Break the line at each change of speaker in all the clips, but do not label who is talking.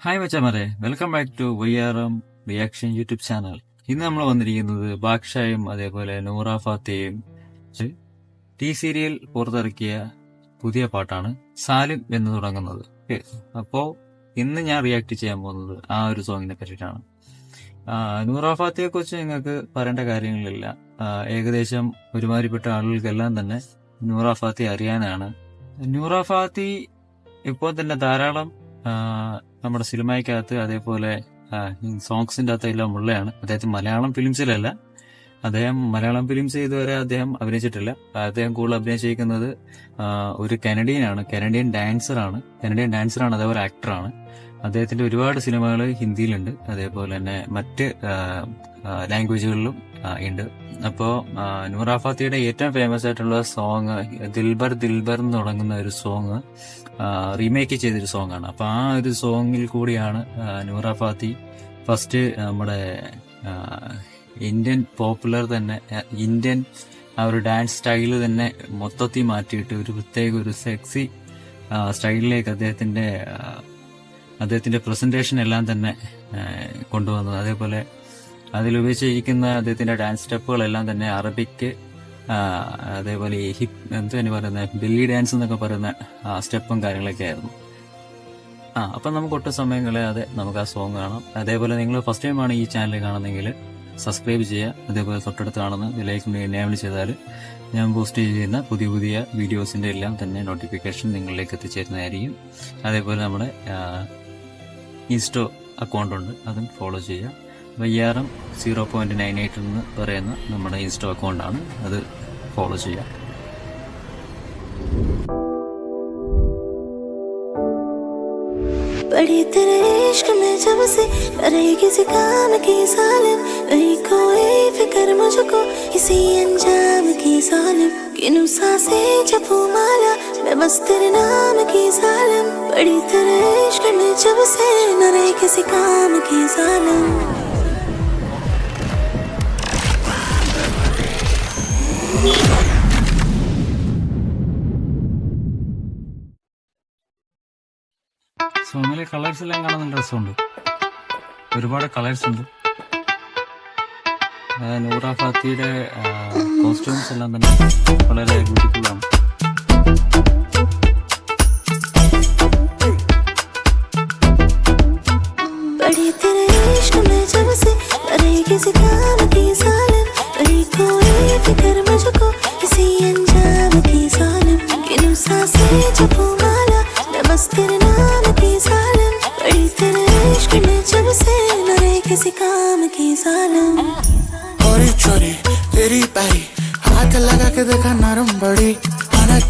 Hi മച്ചാമാരെ, welcome back to YRM reaction YouTube channel. ഇന്ന് നമ്മൾ വന്നിരിക്കുന്നത് ബാദ്ഷായും അതേപോലെ നൂറ ഫത്തേയും ടി സീരിയൽ പുറത്തിറക്കിയ പുതിയ പാട്ടാണ് സാലിം എന്ന് തുടങ്ങുന്നത്. അപ്പോൾ ഇന്ന് ഞാൻ റിയാക്ട് ചെയ്യാൻ പോകുന്നത് ആ ഒരു സോങ്ങിനെ പറ്റിയിട്ടാണ്. നൂറ ഫത്തേയെ കുറിച്ച് നിങ്ങൾക്ക് പറയേണ്ട കാര്യങ്ങളില്ല. ഏകദേശം ഒരുമാതിരിപ്പെട്ട ആളുകൾക്കെല്ലാം തന്നെ നൂറ ഫത്തേ അറിയാനാണ്. നൂറ ഫത്തേ ഇപ്പോൾ തന്നെ ധാരാളം നമ്മുടെ സിനിമയ്ക്കകത്ത് അതേപോലെ സോങ്സിന്റെ അകത്ത് എല്ലാം ഉള്ളതാണ്. അദ്ദേഹത്തിന് മലയാളം ഫിലിംസിലല്ല, അദ്ദേഹം മലയാളം ഫിലിംസ് ഇതുവരെ അദ്ദേഹം അഭിനയിച്ചിട്ടില്ല. അദ്ദേഹം കൂടുതൽ അഭിനയിച്ചിരിക്കുന്നത് ഒരു കനഡിയൻ ഡാൻസറാണ്, അതേപോലെ ആക്ടറാണ്. അദ്ദേഹത്തിന്റെ ഒരുപാട് സിനിമകൾ ഹിന്ദിയിലുണ്ട്, അതേപോലെ തന്നെ മറ്റ് ലാംഗ്വേജുകളിലും ഉണ്ട്. അപ്പോ നൂറ ഫത്തേയുടെ ഏറ്റവും ഫേമസ് ആയിട്ടുള്ള സോങ് ദിൽബർ എന്ന് തുടങ്ങുന്ന ഒരു സോങ് റീമേക്ക് ചെയ്തൊരു സോങ് ആണ്. അപ്പൊ ആ ഒരു സോങ്ങിൽ കൂടിയാണ് നൂറ ഫത്തേ ഫസ്റ്റ് നമ്മുടെ ഇന്ത്യൻ പോപ്പുലർ തന്നെ ഇന്ത്യൻ ആ ഒരു ഡാൻസ് സ്റ്റൈല് തന്നെ മൊത്തത്തിൽ മാറ്റിയിട്ട് ഒരു പ്രത്യേക ഒരു സെക്സി സ്റ്റൈലിലേക്ക് അദ്ദേഹത്തിന്റെ പ്രസന്റേഷൻ എല്ലാം തന്നെ കൊണ്ടുവന്നത്. അതേപോലെ അതിലുപയോഗിച്ചിരിക്കുന്ന അദ്ദേഹത്തിന്റെ ഡാൻസ് സ്റ്റെപ്പുകളെല്ലാം തന്നെ അറബിക്ക്, അതേപോലെ ഈ എന്താണ് പറയുന്നത്, ബെല്ലി ഡാൻസ് എന്നൊക്കെ പറയുന്ന സ്റ്റെപ്പും കാര്യങ്ങളൊക്കെ ആയിരുന്നു. അപ്പൊ നമുക്ക് ഒട്ടും സമയം കളയാതെ നമുക്ക് ആ സോങ് കാണാം. അതേപോലെ നിങ്ങൾ ഫസ്റ്റ് ടൈമാണ് ഈ ചാനൽ കാണുന്നതെങ്കിൽ സബ്സ്ക്രൈബ് ചെയ്യുക. അതേപോലെ തൊട്ടടുത്ത് കാണുന്ന ലൈക്ക് എനേബിൾ ചെയ്താൽ ഞാൻ പോസ്റ്റ് ചെയ്യുന്ന പുതിയ വീഡിയോസിന്റെ എല്ലാം തന്നെ നോട്ടിഫിക്കേഷൻ നിങ്ങളിലേക്ക് എത്തിച്ചേരുന്നതായിരിക്കും. അതേപോലെ നമ്മുടെ ഇൻസ്റ്റോ അക്കൗണ്ട് ഉണ്ട്, അതും ഫോളോ ചെയ്യുക. വൈആർഎം 0.98 എന്ന് പറയുന്ന നമ്മുടെ ഇൻസ്റ്റോ അക്കൗണ്ടാണ്, അത് ഫോളോ ചെയ്യുക.
बड़ी तेरे इश्क में जब से करे किसी काम की सालिम, नहीं कोई फिक्र मुझको किसी अंजाम की सालिम, किन्हू सांसें जपू माला मैं बस तेरे नाम की सालिम. बड़ी तेरे इश्क में जब से न रहे किसी काम की सालिम.
സോങ്ങിലെ കളേഴ്സ് എല്ലാം കാണാൻ നല്ല രസമുണ്ട്, ഒരുപാട് കളേഴ്സ് ഉണ്ട്. നൂറ ഫത്തേയുടെ കോസ്റ്റ്യൂംസ് എല്ലാം തന്നെ വളരെ ബ്യൂട്ടിഫുൾ ആണ്.
किसी काम की सालिम
छोरी छोरी तेरी पैरी हाथ लगा के देखा नरम बड़ी 100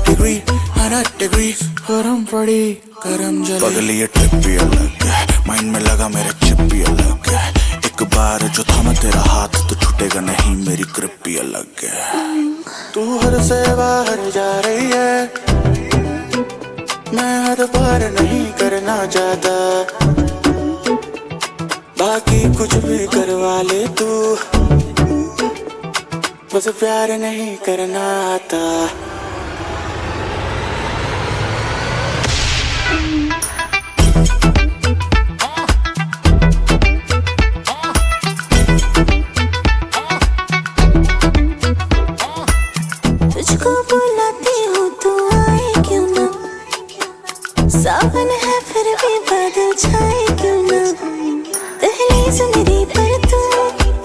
डिग्री गरम पड़ी गरम जली बदली ये ट्रिप भी अलग है, माइंड में लगा मेरे चिप भी अलग है. एक बार जो थामा तेरा हाथ तो छूटेगा नहीं, मेरी ग्रिप भी अलग है. तू हद से बाहर जा रही है, मैं हद पार नहीं करना चाहता. बाकी कुछ भी करवा ले तू, बस प्यार नहीं करना आता.
तुझको बुलाती हूँ तू आए क्यों ना, सावन है फिर भी बादल छाए क्यों ना. दहलीज मेरी पर तू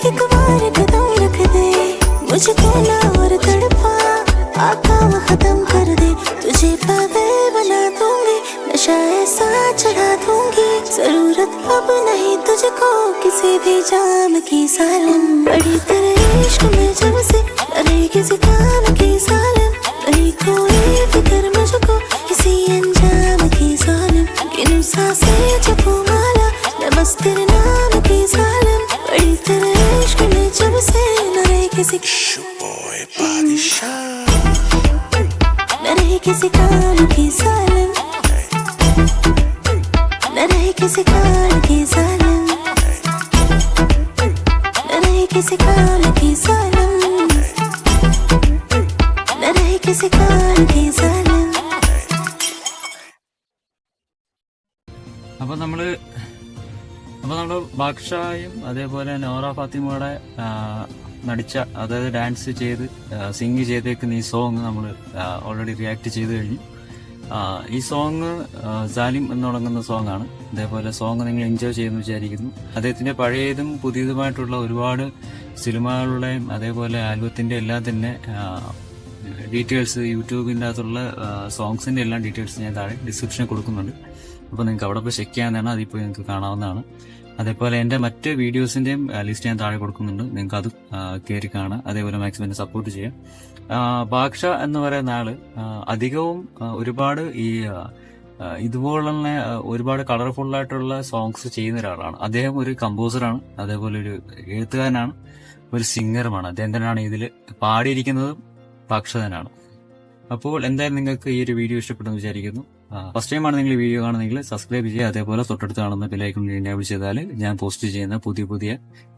एक बार कदम रख दे, मुझको ना और तड़पा आका वो खत्म कर दे. तुझे पागल बना दूंगी, नशा ऐसा चढ़ा दूंगी, जरूरत अब नहीं तुझको किसी भी जाम की सालिम. बड़ी तेरे इश्क में जब से अरे किसी काम की सालिम, नहीं कोई फिक्र मुझको किसी अंजाम की सालिम, किन्हू सांसें जपू माला मैं बस तेरे नाम की सालिम. बड़ी तेरे इश्क में जब से न रहे किसी न रहे किसी काम की सालिम, न रहे किसी काम की सालिम, न रहे किसी काम की सालिम, न रहे किसी काम की सालिम.
അപ്പൊ നമ്മള് അപ്പോൾ നമ്മൾ ബാദ്ഷായും അതേപോലെ നോറ ഫാത്തിമയുടെ നടിച്ച, അതായത് ഡാൻസ് ചെയ്ത് സിംഗ് ചെയ്തേക്കുന്ന ഈ സോങ് നമ്മൾ ഓൾറെഡി റിയാക്ട് ചെയ്ത് കഴിഞ്ഞു. ഈ സോങ് സാലിം എന്ന് തുടങ്ങുന്ന സോങ് ആണ്. അതേപോലെ സോങ് നിങ്ങൾ എൻജോയ് ചെയ്യുമെന്ന് വിചാരിക്കുന്നു. അദ്ദേഹത്തിന്റെ പഴയതും പുതിയതുമായിട്ടുള്ള ഒരുപാട് സിനിമകളുടെയും അതേപോലെ ആൽബത്തിന്റെ എല്ലാം തന്നെ ഡീറ്റെയിൽസ്, യൂട്യൂബിൻ്റെ അകത്തുള്ള സോങ്സിന്റെ എല്ലാം ഡീറ്റെയിൽസ് ഞാൻ താഴെ ഡിസ്ക്രിപ്ഷനിൽ കൊടുക്കുന്നുണ്ട്. അപ്പോൾ നിങ്ങൾക്ക് അവിടെ പോയി ചെക്ക് ചെയ്യാവുന്നതാണ്, അതിപ്പോൾ നിങ്ങൾക്ക് കാണാവുന്നതാണ്. അതേപോലെ എൻ്റെ മറ്റ് വീഡിയോസിന്റെയും ലിസ്റ്റ് ഞാൻ താഴെ കൊടുക്കുന്നുണ്ട്, നിങ്ങൾക്ക് അതും കയറി കാണാം. അതേപോലെ മാക്സിമം എന്നെ സപ്പോർട്ട് ചെയ്യാം. ബാദ്ഷാ എന്ന് പറയുന്ന ആള് അധികവും ഒരുപാട് ഈ ഇതുപോലുള്ള ഒരുപാട് കളർഫുൾ ആയിട്ടുള്ള സോങ്സ് ചെയ്യുന്ന ഒരാളാണ്. അദ്ദേഹം ഒരു കമ്പോസറാണ്, അതേപോലെ ഒരു എഴുത്തുകാരനാണ്, ഒരു സിംഗറുമാണ്. അദ്ദേഹം തന്നെയാണ് ഇതിൽ പാടിയിരിക്കുന്നതും ബാദ്ഷാ തന്നെയാണ്. അപ്പോൾ എന്തായാലും നിങ്ങൾക്ക് ഈ ഒരു വീഡിയോ ഇഷ്ടപ്പെട്ടെന്ന് വിചാരിക്കുന്നു. ഫസ്റ്റ് ടൈമാണ് നിങ്ങൾ ഈ വീഡിയോ കാണുന്നെങ്കിൽ സബ്സ്ക്രൈബ് ചെയ്യുക. അതേപോലെ തൊട്ടടുത്ത് കാണുന്ന ബെൽ ഐക്കൺ എനേബിൾ ചെയ്താൽ ഞാൻ പോസ്റ്റ് ചെയ്യുന്ന പുതിയ പുതിയ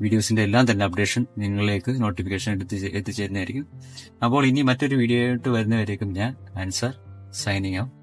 വീഡിയോസിന്റെ എല്ലാം തന്നെ അപ്ഡേഷൻ നിങ്ങളിലേക്ക് നോട്ടിഫിക്കേഷൻ എത്തിച്ചേരുന്നതായിരിക്കും. അപ്പോൾ ഇനി മറ്റൊരു വീഡിയോ ആയിട്ട് വരുന്നവരേക്കും ഞാൻ അൻസാർ സൈനിങ് ഔട്ട്.